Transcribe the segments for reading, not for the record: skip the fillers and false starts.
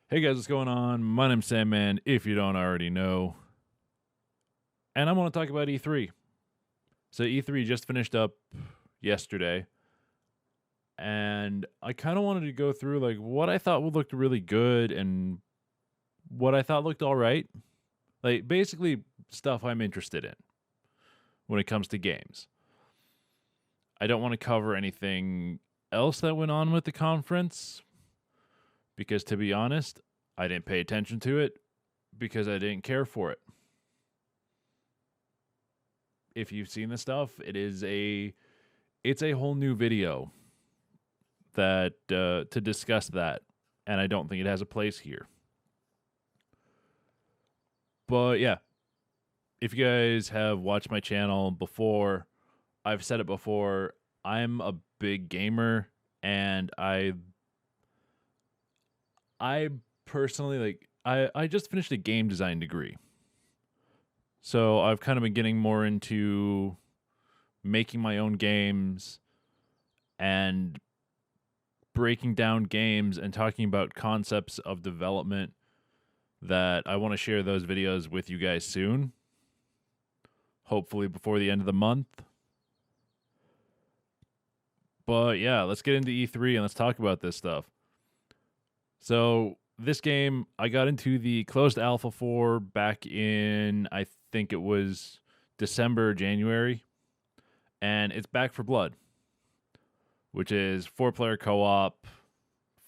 Hey guys, what's going on? My name's Sandman, if you don't already know. And I want to talk about E3. So E3 just finished up yesterday. And I kind of wanted to go through like what I thought would look really good and what I thought looked all right. Like basically stuff I'm interested in when it comes to games. I don't want to cover anything else that went on with the conference because to be honest, I didn't pay attention to it because I didn't care for it. If you've seen the stuff, it's a whole new video that to discuss that, and I don't think it has a place here. But yeah, if you guys have watched my channel before, I've said it before. I'm a big gamer, and I personally I just finished a game design degree, so I've kind of been getting more into making my own games and breaking down games and talking about concepts of development that I want to share those videos with you guys soon. Hopefully before the end of the month. But yeah, let's get into E3 and let's talk about this stuff. So, this game, I got into the closed alpha for back in, I think it was December, January. And it's Back for Blood, which is 4-player co-op,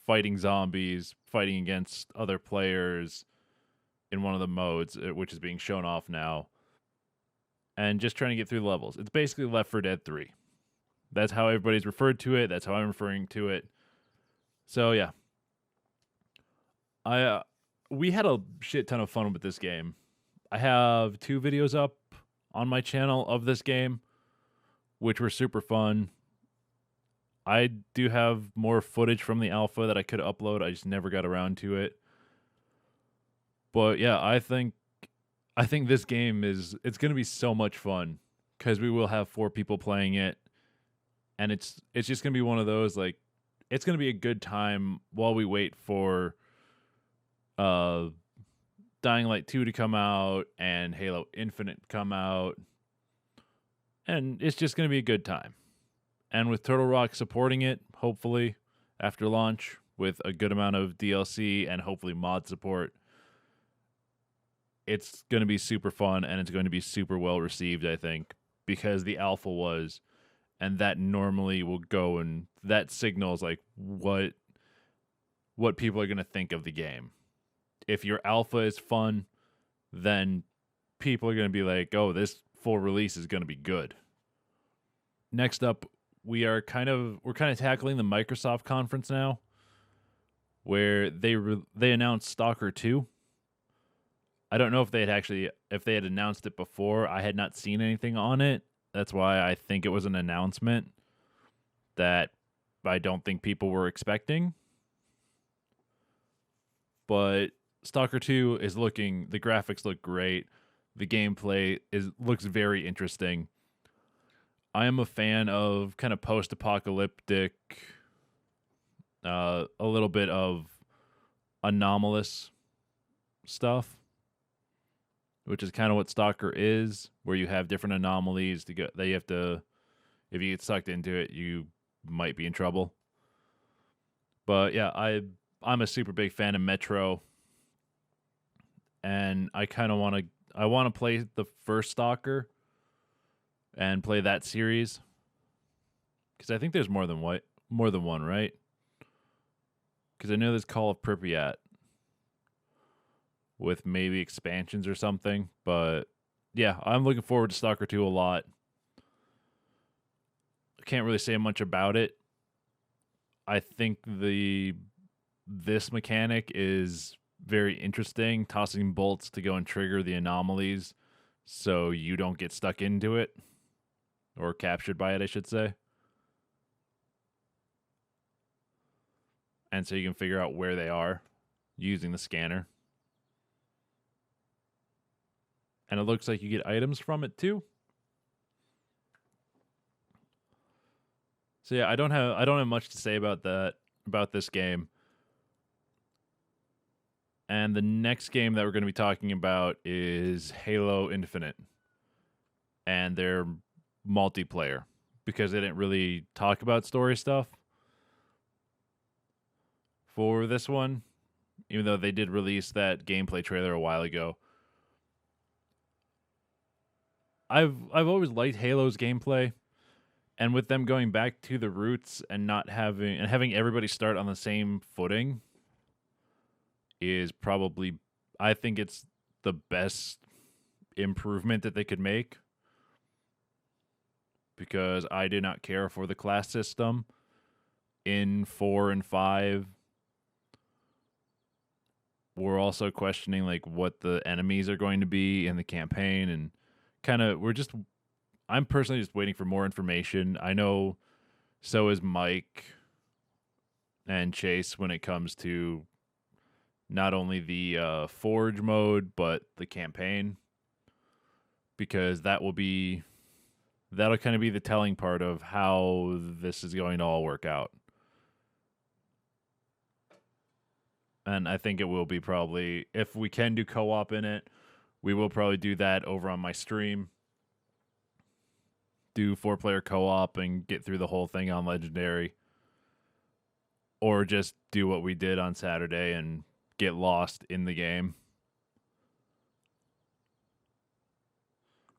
fighting zombies, fighting against other players in one of the modes, which is being shown off now, and just trying to get through the levels. It's basically Left 4 Dead 3. That's how everybody's referred to it. That's how I'm referring to it. So yeah, we had a shit ton of fun with this game. I have 2 videos up on my channel of this game, which were super fun. I do have more footage from the alpha that I could upload. I just never got around to it. But yeah, I think this game it's going to be so much fun cuz we will have 4 people playing it, and it's just going to be one of those like it's going to be a good time while we wait for uh Dying Light 2 to come out and Halo Infinite to come out. And it's just going to be a good time. And with Turtle Rock supporting it, hopefully, after launch, with a good amount of DLC and hopefully mod support, it's going to be super fun and it's going to be super well received, I think, because the alpha was, and that normally will go and that signals like what people are going to think of the game. If your alpha is fun, then people are going to be like, "Oh, this full release is going to be good." Next up, we're kind of tackling the Microsoft conference now, where they announced Stalker II. I don't know if they had announced it before. I had not seen anything on it. That's why I think it was an announcement that I don't think people were expecting. But Stalker 2 the graphics look great. The gameplay looks very interesting. I am a fan of kind of post-apocalyptic, a little bit of anomalous stuff, which is kind of what Stalker is, where you have different anomalies that you have to, if you get sucked into it, you might be in trouble. But yeah, I'm a super big fan of Metro, and I kind of want to play the first Stalker and play that series, because I think there's more than one, right? Because I know there's Call of Pripyat with maybe expansions or something, but yeah, I'm looking forward to Stalker 2 a lot. I can't really say much about it. I think this mechanic is very interesting, tossing bolts to go and trigger the anomalies so you don't get stuck into it, or captured by it, I should say. And so you can figure out where they are using the scanner. And it looks like you get items from it too. So yeah, I don't have much to say about this game. And the next game that we're going to be talking about is Halo Infinite and their multiplayer, because they didn't really talk about story stuff for this one, even though they did release that gameplay trailer a while ago. I've always liked Halo's gameplay, and with them going back to the roots and not having everybody start on the same footing is probably, I think it's the best improvement that they could make, because I did not care for the class system in 4 and 5. We're also questioning like what the enemies are going to be in the campaign, and I'm personally just waiting for more information. I know so is Mike and Chase when it comes to not only the Forge mode, but the campaign, because that'll kind of be the telling part of how this is going to all work out. And I think it will be probably, if we can do co-op in it, we will probably do that over on my stream. Do 4-player co-op and get through the whole thing on Legendary. Or just do what we did on Saturday and get lost in the game.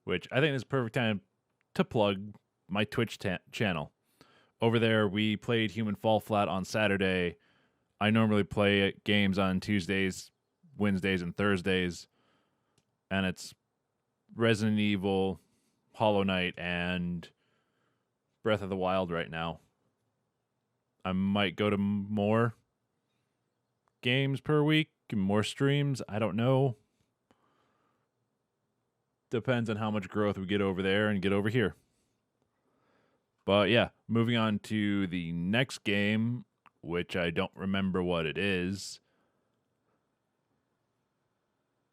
Which I think is perfect time to plug my Twitch channel. Over there, we played Human Fall Flat on Saturday. I normally play games on Tuesdays, Wednesdays, and Thursdays. And it's Resident Evil, Hollow Knight, and Breath of the Wild right now. I might go to more games per week, more streams. I don't know. Depends on how much growth we get over there and get over here. But yeah, moving on to the next game, which I don't remember what it is,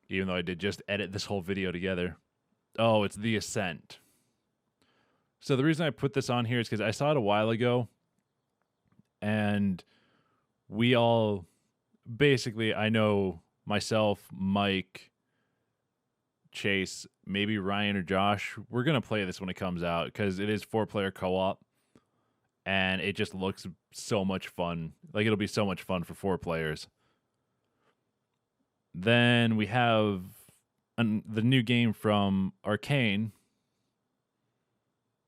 even though I did just edit this whole video together. Oh, it's the Ascent. So the reason I put this on here is because I saw it a while ago, and we all, basically, I know myself, Mike, Chase, maybe Ryan or Josh, we're going to play this when it comes out, because it is 4-player co-op, and it just looks so much fun. Like, it'll be so much fun for 4 players. Then we have the new game from Arcane.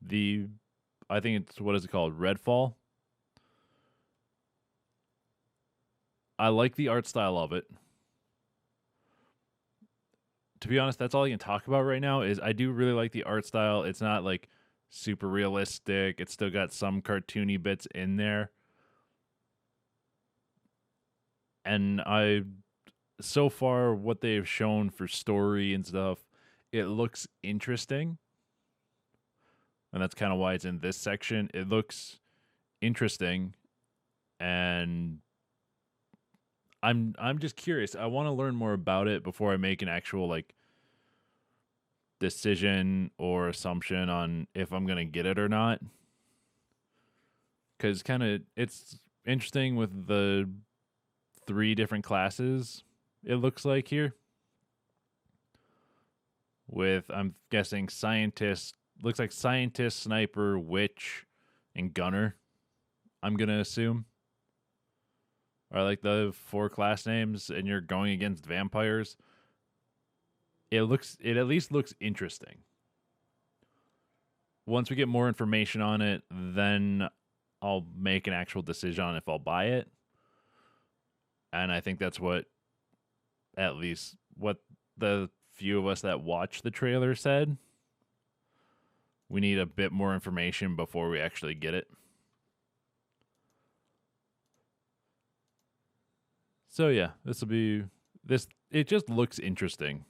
I think it's, what is it called? Redfall. I like the art style of it. To be honest, that's all I can talk about right now. Is I do really like the art style. It's not like super realistic. It's still got some cartoony bits in there. And so far, what they've shown for story and stuff, it looks interesting. And that's kind of why it's in this section. It looks interesting, and I'm just curious. I want to learn more about it before I make an actual like decision or assumption on if I'm going to get it or not. Cuz it's interesting with the 3 different classes it looks like here. With, I'm guessing, scientist, looks like scientist, sniper, witch, and gunner, I'm going to assume. Or like the 4 class names, and you're going against vampires. It at least looks interesting. Once we get more information on it, then I'll make an actual decision on if I'll buy it. And I think that's at least what the few of us that watched the trailer said. We need a bit more information before we actually get it. So yeah, it just looks interesting.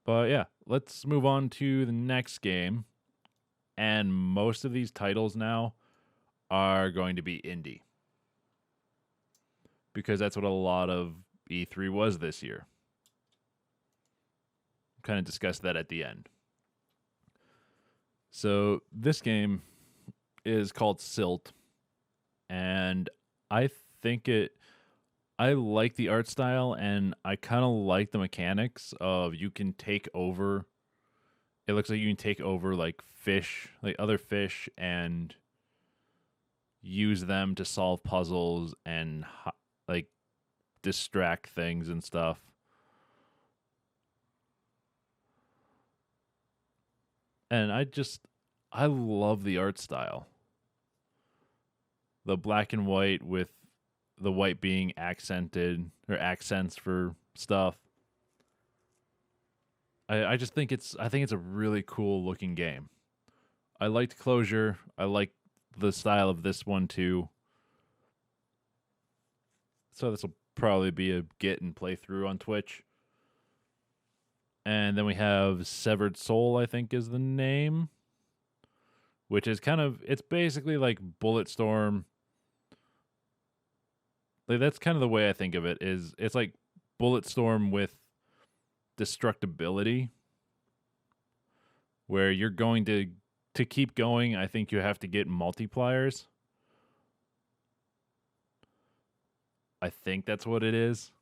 But yeah, let's move on to the next game. And most of these titles now are going to be indie, because that's what a lot of E3 was this year. Kind of discussed that at the end. So this game is called Silt, and I think I like the art style, and I kind of like the mechanics of you can take over. It looks like you can take over like fish, like other fish, and use them to solve puzzles and like distract things and stuff. And I love the art style. The black and white with the white being accented or accents for stuff. I just think it's a really cool looking game. I liked Closure. I like the style of this one too. So this will probably be a get and play through on Twitch. And then we have Severed Soul, I think is the name, which is it's basically like Bulletstorm. Like that's kind of the way I think of it, is it's like Bulletstorm with destructibility, where you're going to keep going. I think you have to get multipliers. I think that's what it is.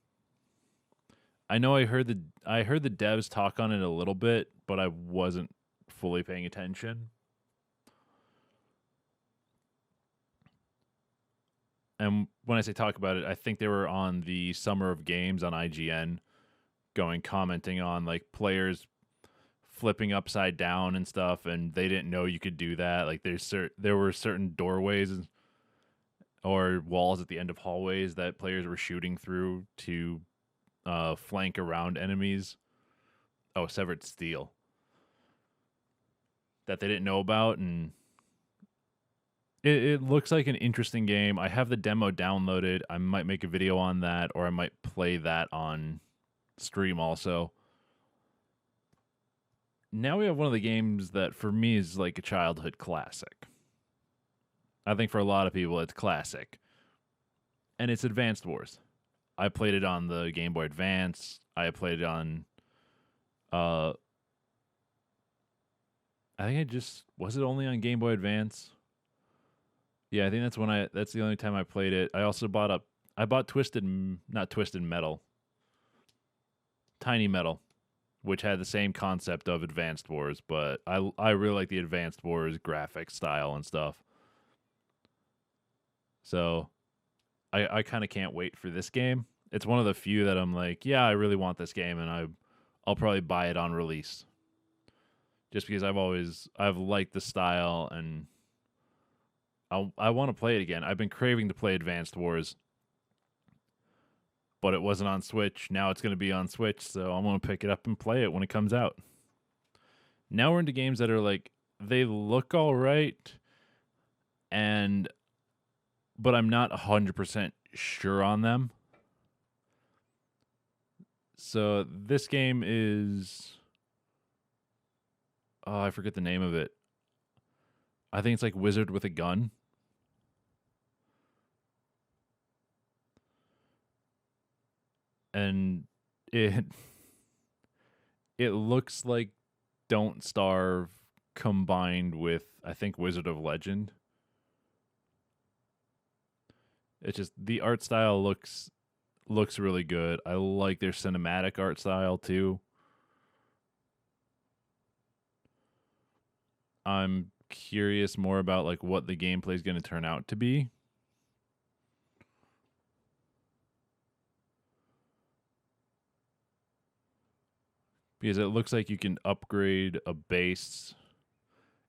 I know I heard the devs talk on it a little bit, but I wasn't fully paying attention. And when I say talk about it, I think they were on the Summer of Games on IGN, commenting on like players flipping upside down and stuff, and they didn't know you could do that. Like there were certain doorways or walls at the end of hallways that players were shooting through to flank around enemies. Oh, Severed Steel. That they didn't know about, and it looks like an interesting game. I have the demo downloaded. I might make a video on that, or I might play that on stream also. Now we have one of the games that for me is like a childhood classic. I think for a lot of people it's classic. And it's Advanced Wars. I played it on the Game Boy Advance. I played it on I think was it only on Game Boy Advance? Yeah, I think that's the only time I played it. I also bought not Twisted Metal. Tiny Metal, which had the same concept of Advanced Wars, but I really like the Advanced Wars graphic style and stuff. So I kind of can't wait for this game. It's one of the few that I'm like, yeah, I really want this game, and I'll probably buy it on release. Just because I've liked the style, and I want to play it again. I've been craving to play Advanced Wars, but it wasn't on Switch. Now it's going to be on Switch, so I'm going to pick it up and play it when it comes out. Now we're into games that are like, they look all right, but I'm not 100% sure on them. So this game is, oh, I forget the name of it. I think it's like Wizard with a Gun. And it looks like Don't Starve combined with, I think, Wizard of Legend. It's just the art style looks really good. I like their cinematic art style too. I'm curious more about like what the gameplay is going to turn out to be. Because it looks like you can upgrade a base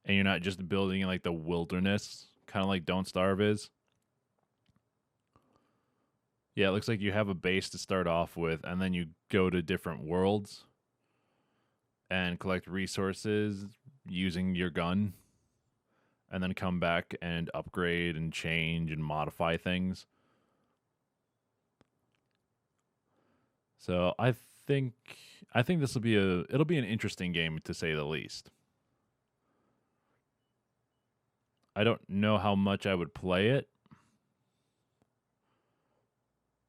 and you're not just building in like the wilderness, kind of like Don't Starve is. Yeah, it looks like you have a base to start off with, and then you go to different worlds and collect resources using your gun, and then come back and upgrade and change and modify things. So I think this will be it'll be an interesting game to say the least. I don't know how much I would play it,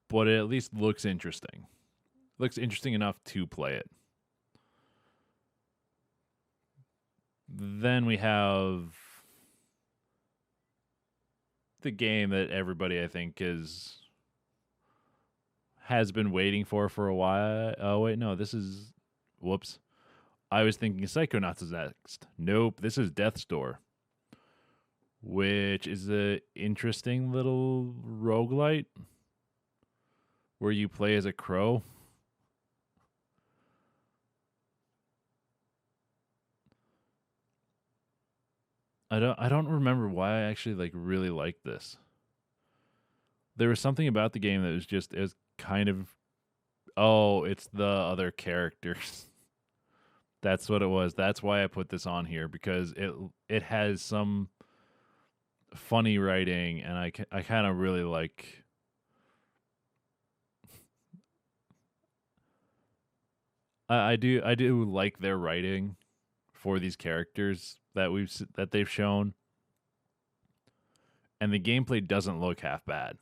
but it at least looks interesting. Looks interesting enough to play it. Then we have the game that everybody I think is has been waiting for a while. Oh wait, no, this is whoops. I was thinking Psychonauts is next. Nope, this is Death's Door, which is a interesting little roguelite where you play as a crow. I don't remember why I actually like really liked this. There was something about the game that was just as kind of it's the other characters. That's what it was. That's why I put this on here, because it has some funny writing, and I kind of really like. I do like their writing for these characters that they've shown, and the gameplay doesn't look half bad.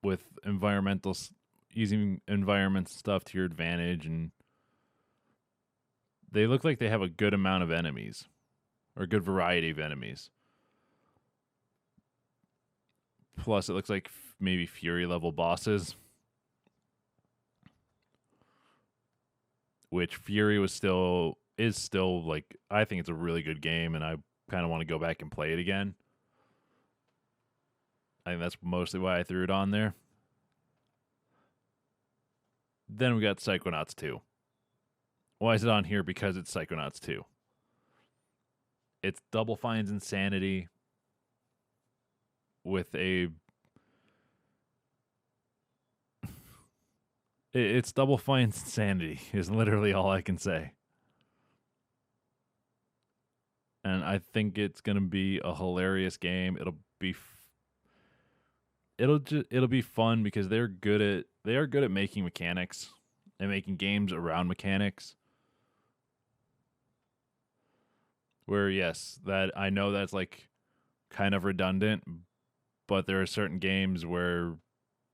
With using environment stuff to your advantage, and they look like they have a good amount of enemies, or a good variety of enemies. Plus, it looks like maybe Fury level bosses, which Fury is still like, I think it's a really good game, and I kind of want to go back and play it again. I think that's mostly why I threw it on there. Then we got Psychonauts 2. Why is it on here? Because it's Psychonauts 2. It's Double Fine's insanity with a... It's Double Fine's insanity is literally all I can say. And I think it's going to be a hilarious game. It'll be fun because they are good at making mechanics and making games around mechanics. Where yes, that I know that's like kind of redundant, but there are certain games where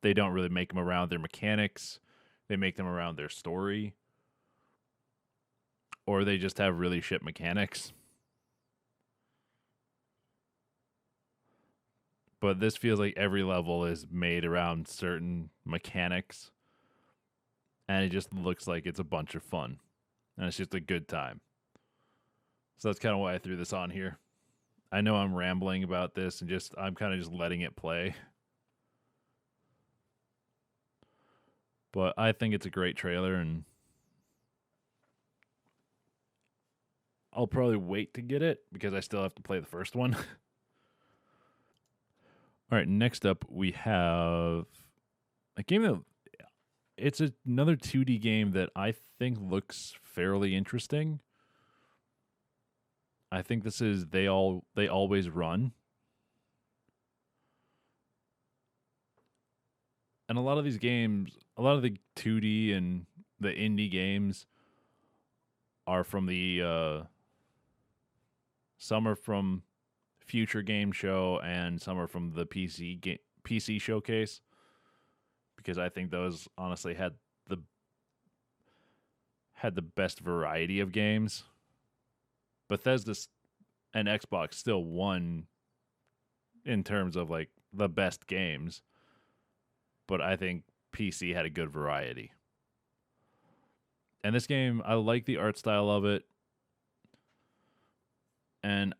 they don't really make them around their mechanics. They make them around their story, or they just have really shit mechanics. But this feels like every level is made around certain mechanics, and it just looks like it's a bunch of fun, and it's just a good time. So that's kind of why I threw this on here. I know I'm rambling about this, and I'm kind of just letting it play. But I think it's a great trailer, and I'll probably wait to get it because I still have to play the first one. All right, next up we have a game that it's another 2D game that I think looks fairly interesting. I think this is They Always Run. And a lot of these games, a lot of the 2D and the indie games are from the some are from Future Game Show and some are from the PC Showcase, because I think those honestly had the best variety of games. Bethesda and Xbox still won in terms of like the best games, but I think PC had a good variety. And this game, I like the art style of it, and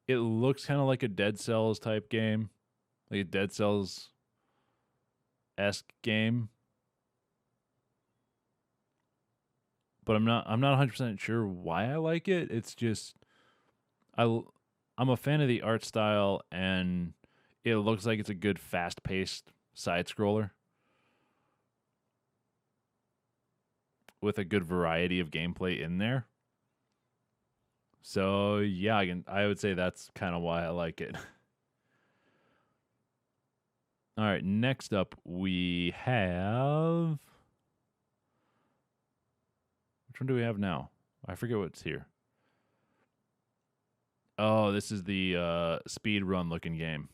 it looks kind of like a Dead Cells type game, like a Dead Cells-esque game. But I'm not 100% sure why I like it. It's just I'm a fan of the art style, and it looks like it's a good fast-paced side scroller with a good variety of gameplay in there. So yeah, I would say that's kind of why I like it. All right, next up we have, which one do we have now? I forget what's here. Oh, this is the Speedrun looking game.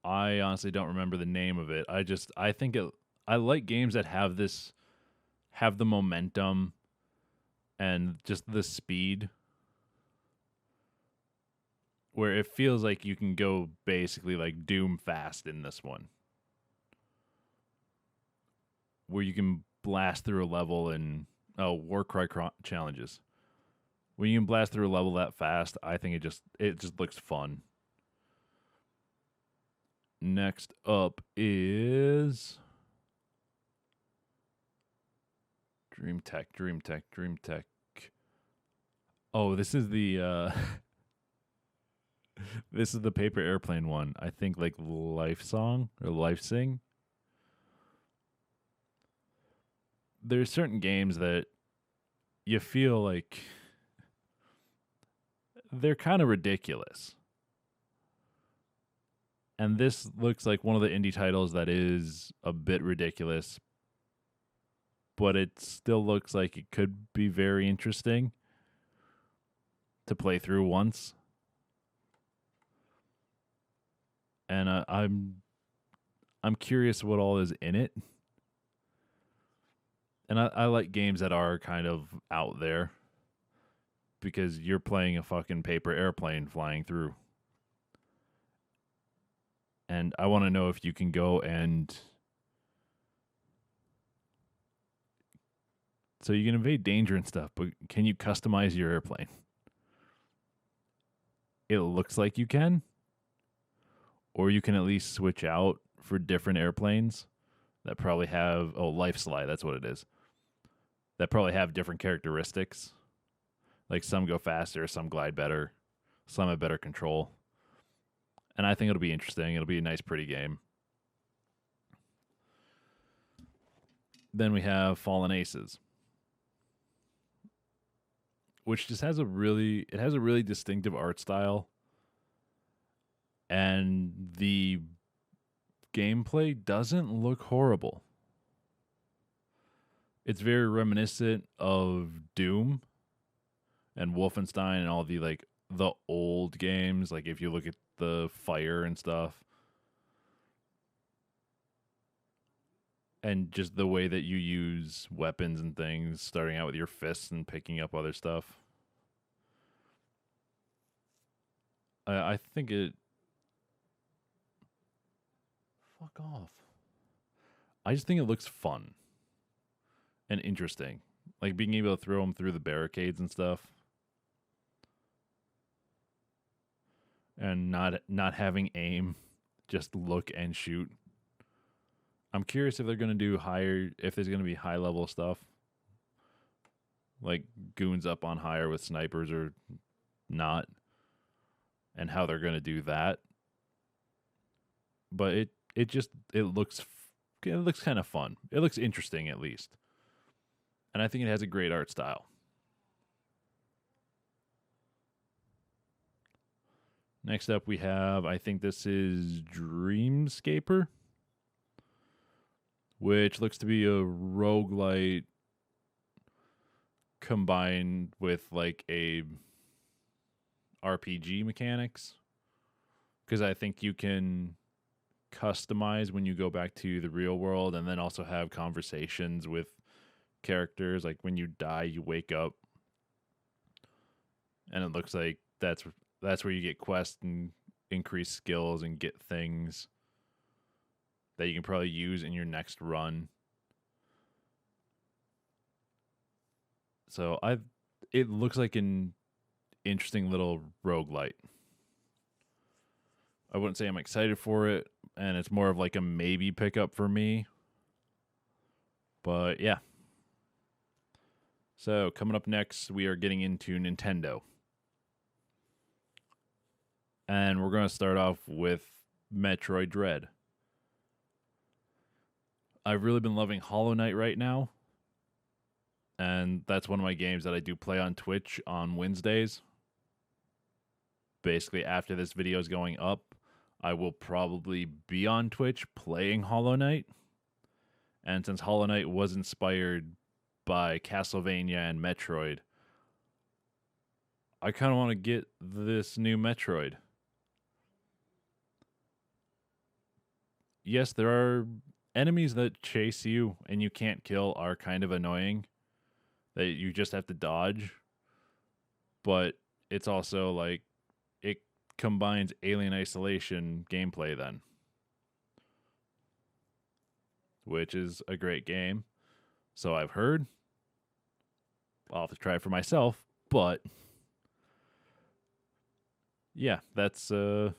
I honestly don't remember the name of it. I think I like games that have the momentum and just the speed, where it feels like you can go basically like Doom fast in this one, where you can blast through a level in Warcry challenges. When you can blast through a level that fast, I think it just looks fun. Next up is Dreamtech. Oh, this is the this is the paper airplane one. I think like Life Song or Life Sing. There's certain games that you feel like they're kind of ridiculous. And this looks like one of the indie titles that is a bit ridiculous, but it still looks like it could be very interesting to play through once. And I'm curious what all is in it. And I like games that are kind of out there, because you're playing a fucking paper airplane flying through. And I want to know if you can go and... So you can evade danger and stuff, but can you customize your airplane? It looks like you can. Or you can at least switch out for different airplanes that probably have... Oh, Life Slide, that's what it is. That probably have different characteristics. Like some go faster, some glide better, some have better control. And I think it'll be interesting. It'll be a nice, pretty game. Then we have Fallen Aces, which just has a really distinctive art style. And the gameplay doesn't look horrible. It's very reminiscent of Doom and Wolfenstein and all the old games. Like if you look at the fire and stuff, and just the way that you use weapons and things, starting out with your fists and picking up other stuff. I think it... Fuck off. I just think it looks fun and interesting. Like being able to throw them through the barricades and stuff. And not having aim, just look and shoot. I'm curious if they're going to do if there's going to be high level stuff. Like goons up on higher with snipers or not. And how they're going to do that. But it looks kind of fun. It looks interesting at least. And I think it has a great art style. Next up we have, I think this is Dreamscaper, which looks to be a roguelite combined with like a RPG mechanics. Because I think you can customize when you go back to the real world, and then also have conversations with characters. Like when you die, you wake up, and it looks like that's where you get quests and increase skills and get things that you can probably use in your next run. So it looks like an interesting little roguelite. I wouldn't say I'm excited for it, and it's more of like a maybe pickup for me. But yeah. So coming up next, we are getting into Nintendo. And we're going to start off with Metroid Red. I've really been loving Hollow Knight right now. And that's one of my games that I do play on Twitch on Wednesdays. Basically, after this video is going up, I will probably be on Twitch playing Hollow Knight. And since Hollow Knight was inspired by Castlevania and Metroid, I kind of want to get this new Metroid. Yes, there are enemies that chase you and you can't kill are kind of annoying. that you just have to dodge, but it's also like it combines Alien Isolation gameplay then, which is a great game. So I've heard. I'll have to try it for myself, but yeah, that's I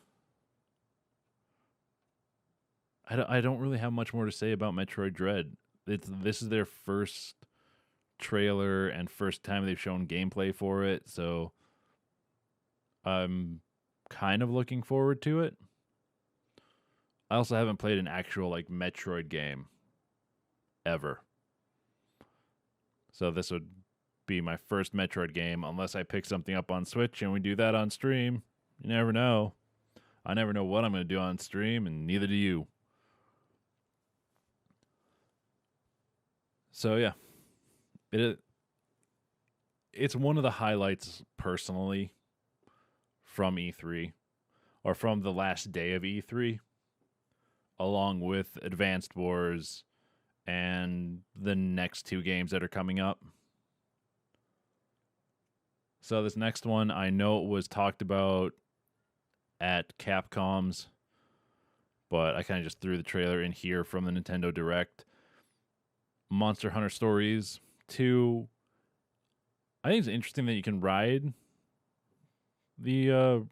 don't really have much more to say about Metroid Dread. This is their first trailer and first time they've shown gameplay for it, so I'm kind of looking forward to it. I also haven't played an actual like Metroid game ever. So this would be my first Metroid game unless I pick something up on Switch and we do that on stream. You never know. I never know what I'm going to do on stream, and neither do you. So yeah, it's one of the highlights personally from E3, or from the last day of E3, along with Advanced Wars and the next two games that are coming up. So this next one, I know it was talked about at Capcom's, but I kind of just threw the trailer in here from the Nintendo Direct. Monster Hunter Stories 2. I think it's interesting that you can ride the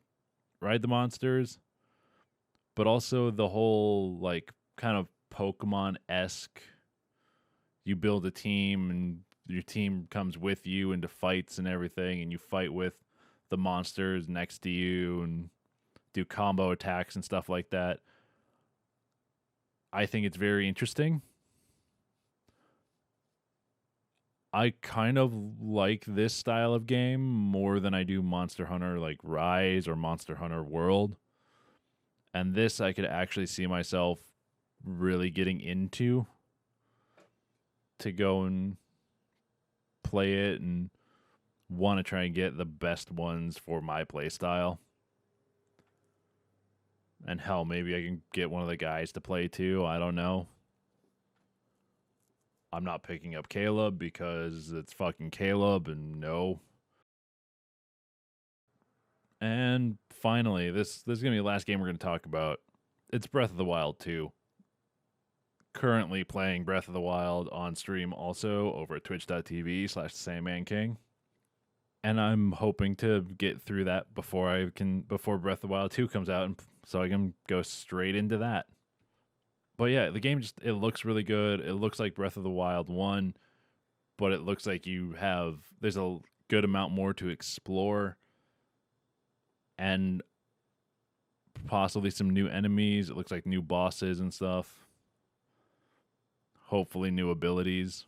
monsters, but also the whole like kind of Pokemon-esque. You build a team and your team comes with you into fights and everything, and you fight with the monsters next to you and do combo attacks and stuff like that. I think it's very interesting. I kind of like this style of game more than I do Monster Hunter like Rise or Monster Hunter World. And this I could actually see myself really getting into, to go and play it and want to try and get the best ones for my play style. And hell, maybe I can get one of the guys to play too. I don't know. I'm not picking up Caleb because it's fucking Caleb, and no. And finally, this is going to be the last game we're going to talk about. It's Breath of the Wild 2. Currently playing Breath of the Wild on stream also over at twitch.tv/SandmanKing. And I'm hoping to get through that before Breath of the Wild 2 comes out, and so I can go straight into that. But yeah, the game it looks really good. It looks like Breath of the Wild 1, but it looks like there's a good amount more to explore, and possibly some new enemies. It looks like new bosses and stuff. Hopefully new abilities.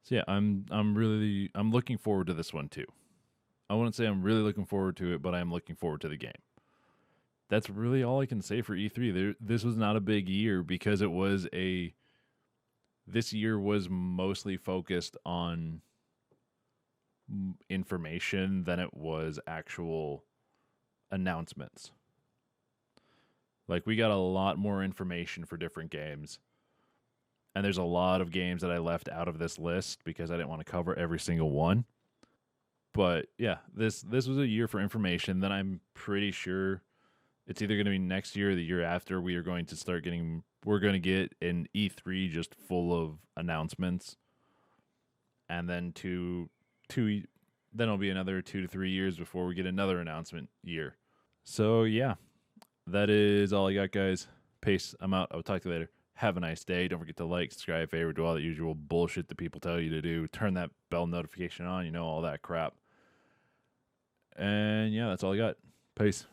So yeah, I'm looking forward to this one too. I wouldn't say I'm really looking forward to it, but I'm looking forward to the game. That's really all I can say for E3. This was not a big year because this year was mostly focused on information than it was actual announcements. Like, we got a lot more information for different games. And there's a lot of games that I left out of this list because I didn't want to cover every single one. But yeah, this was a year for information. Then I'm pretty sure it's either going to be next year or the year after we're going to get an E3 just full of announcements. And then then it'll be another 2 to 3 years before we get another announcement year. So yeah, that is all I got, guys. Peace. I'm out. I'll talk to you later. Have a nice day. Don't forget to like, subscribe, favorite, do all the usual bullshit that people tell you to do. Turn that bell notification on, all that crap. And yeah, that's all I got. Peace.